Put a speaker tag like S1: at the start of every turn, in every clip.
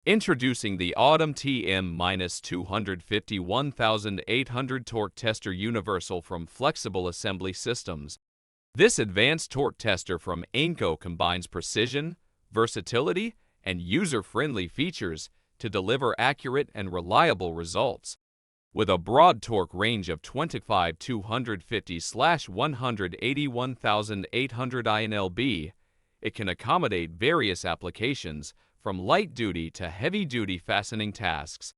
S1: Introducing the MTM-250-1800 Torque Tester Universal from Flexible Assembly Systems. This advanced torque tester from AIMCO combines precision, versatility, and user-friendly features to deliver accurate and reliable results. With a broad torque range of 25-250/181,800 InLb, it can accommodate various applications from light-duty to heavy-duty fastening tasks.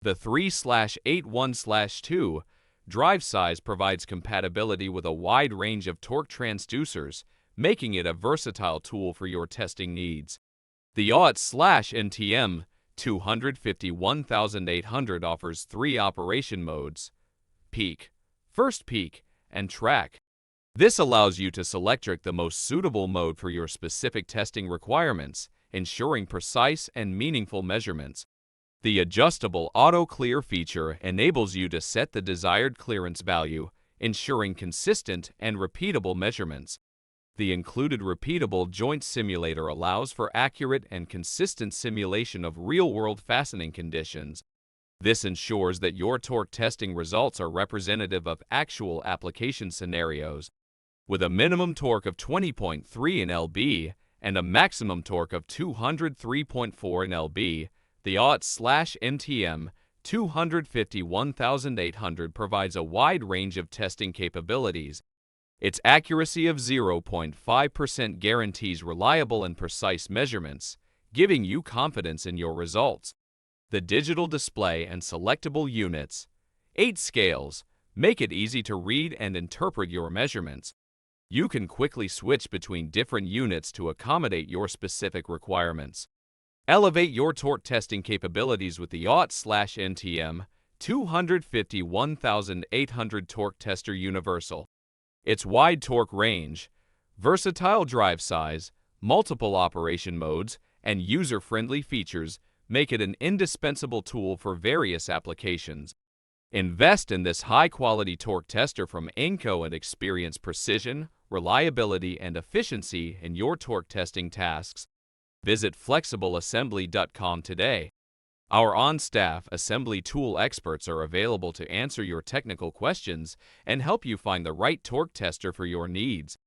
S1: The 3/81/2 drive size provides compatibility with a wide range of torque transducers, making it a versatile tool for your testing needs. The AUET/MTM-250-1800 offers 3 operation modes: peak, first peak, and track. This allows you to select the most suitable mode for your specific testing requirements, ensuring precise and meaningful measurements. The adjustable auto clear feature enables you to set the desired clearance value, ensuring consistent and repeatable measurements. The included repeatable joint simulator allows for accurate and consistent simulation of real-world fastening conditions. This ensures that your torque testing results are representative of actual application scenarios. With a minimum torque of 20.3 InLb and a maximum torque of 203.4 InLb, the AUET/MTM-250-1800 provides a wide range of testing capabilities. Its accuracy of 0.5% guarantees reliable and precise measurements, giving you confidence in your results. The digital display and selectable units, 8 scales, make it easy to read and interpret your measurements. You can quickly switch between different units to accommodate your specific requirements. Elevate your torque testing capabilities with the AUET/MTM-250-1800 Torque Tester Universal. Its wide torque range, versatile drive size, multiple operation modes, and user-friendly features make it an indispensable tool for various applications. Invest in this high-quality torque tester from AIMCO and experience precision, reliability, and efficiency in your torque testing tasks. Visit flexibleassembly.com today. Our on-staff assembly tool experts are available to answer your technical questions and help you find the right torque tester for your needs.